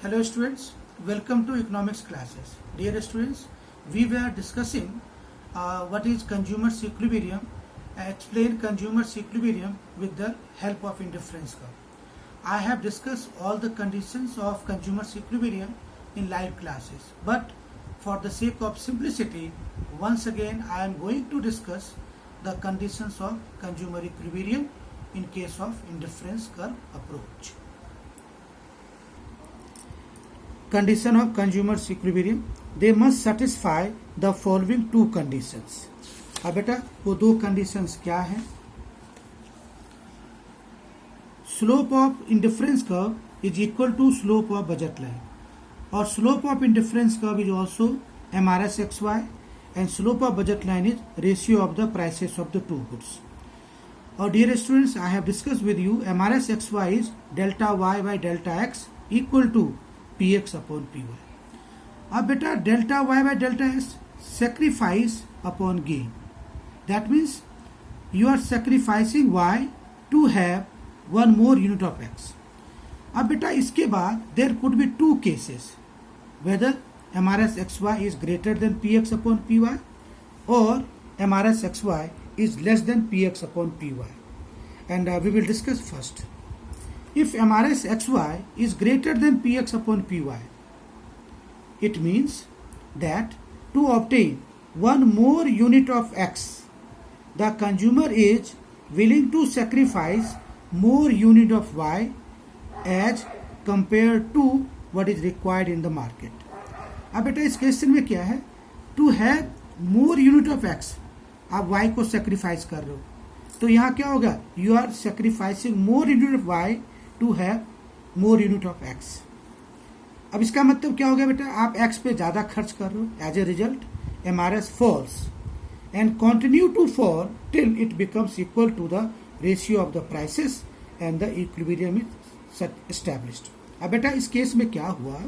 Hello students, welcome to economics classes. Dear students, we were discussing what is consumer's equilibrium, explain consumer's equilibrium with the help of indifference curve. I have discussed all the conditions of consumer's equilibrium in live classes, but for the sake of simplicity, once again I am going to discuss the conditions of consumer equilibrium in case of indifference curve approach. Condition of consumer's equilibrium, they must satisfy the following two conditions. अब बेटा वो दो conditions क्या है? Slope of indifference curve is equal to slope of budget line, or slope of indifference curve is also MRS/XY, and slope of budget line is ratio of the prices of the two goods. Or dear students, I have discussed with you MRS/XY is delta y by delta x equal to px upon py. अब बेटा delta y by delta x sacrifice upon gain. That means you are sacrificing y to have one more unit of x. अब बेटा इसके बाद there could be two cases, whether MRS/XY is greater than px upon py or MRS/XY is less than px upon py, and we will discuss first. If MRS/XY is greater than px upon py, it means that to obtain one more unit of x, the consumer is willing to sacrifice more unit of y as compared to what is required in the market. अब बेटा इस question में क्या है? To have more unit of x, आप y को sacrifice कर रहे हो, तो यहाँ क्या होगा? You are sacrificing more unit of y to have more unit of x. अब इसका मतलब क्या हो गया बेटा? आप x पे ज्यादा खर्च कर रहे हो. As a result MRS falls and continue to fall till it becomes equal to the ratio of the prices and the equilibrium is established. अब बेटा इस केस में क्या हुआ?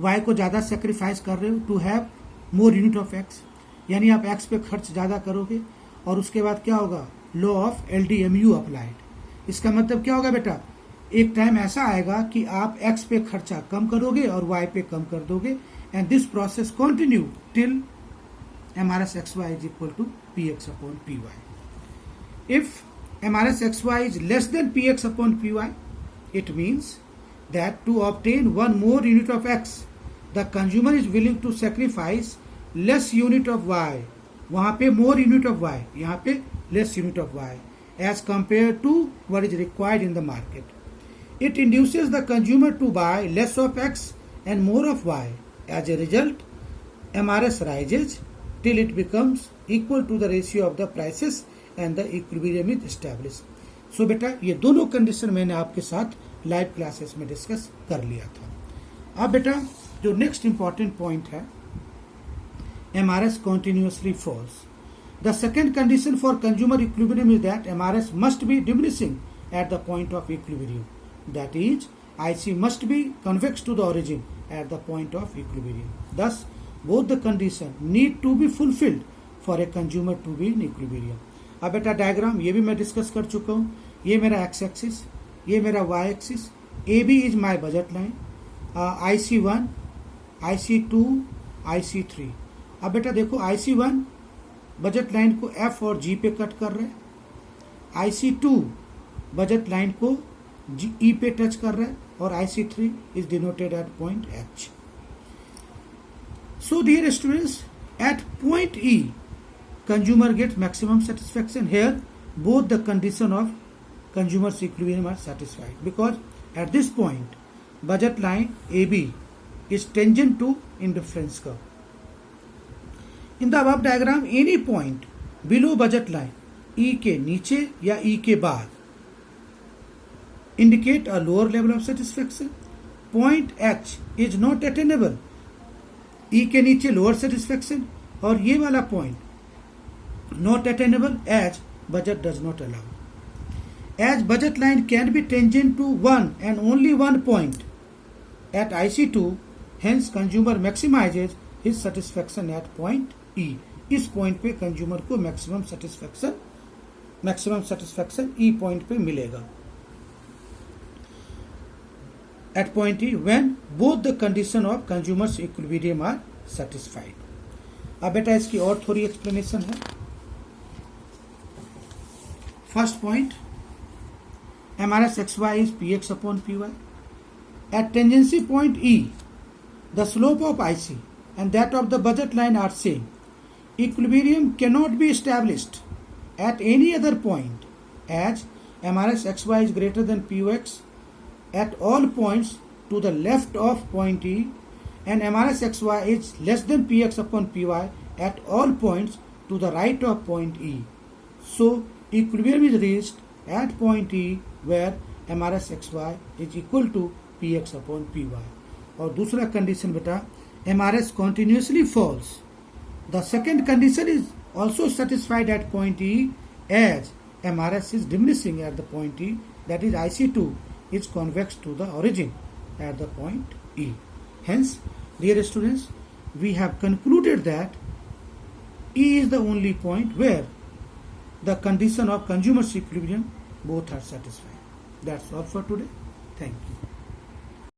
y को ज्यादा सेक्रीफाइस कर रहे हो to have more unit of x, यानी आप x पे खर्च ज्यादा करोगे और उसके बाद क्या होगा? Law of LDMU applied. इसका मतलब क्या होगा बेटा? एक टाइम ऐसा आएगा कि आप x पे खर्चा कम करोगे और y पे कम कर दोगे, and this process continue till MRS/XY is equal to px upon py. If MRS/XY is less than px upon py, it means that to obtain one more unit of x, the consumer is willing to sacrifice less unit of y. वहां पे more unit of y, यहाँ पे less unit of y as compared to what is required in the market. It induces the consumer to buy less of x and more of y. As a result, MRS rises till it becomes equal to the ratio of the prices and the equilibrium is established. So बेटा ये दोनों condition मैंने आपके साथ live classes में discuss कर लिया था. अब बेटा जो नेक्स्ट इंपॉर्टेंट पॉइंट है, MRS continuously falls. The second condition for consumer equilibrium is that MRS must be diminishing at the point of equilibrium. That is, IC must be convex to the origin at the point of equilibrium. Thus, both the conditions need to be fulfilled for a consumer to be in equilibrium. अब बेटा diagram ये भी मैं discuss कर चुका हूँ. ये मेरा x एक्सिस, ये मेरा y axis. AB is my budget line, IC1, IC2, IC3. अब बेटा देखो IC1 बजट लाइन को F और G पे कट कर रहे हैं, IC2 बजट लाइन को E पे टच कर रहा है, और IC3 is denoted at point H. So dear students, at point E consumer gets maximum satisfaction. Here both the condition of consumer's equilibrium are satisfied, because at this point budget line AB is tangent to indifference curve. In the above diagram, any point below budget line E के नीचे या E के बाद indicate a lower level of satisfaction. Point H is not attainable. E के नीचे lower satisfaction, और ये वाला point not attainable as budget does not allow. As budget line can be tangent to one and only one point at IC2, hence consumer maximizes his satisfaction at point E. इस point पे consumer को maximum satisfaction ई point पे मिलेगा. at point E when both the condition of consumer's equilibrium are satisfied. अब बेटा इसकी और थोड़ी एक्सप्लेनेशन है. First point, MRS XY is PX upon PY. At tangency point E, the slope of IC and that of the budget line are same. Equilibrium cannot be established at any other point as MRS XY is greater than PX at all points to the left of point E and MRS XY is less than PX upon PY at all points to the right of point E. So equilibrium is reached at point E where MRS XY is equal to PX upon PY. और दूसरा condition बेटा, MRS continuously falls. The second condition is also satisfied at point E as MRS is diminishing at the point E, that is IC2 is convex to the origin at the point E. Hence, dear students, we have concluded that E is the only point where the condition of consumer's equilibrium both are satisfied. That's all for today. Thank you.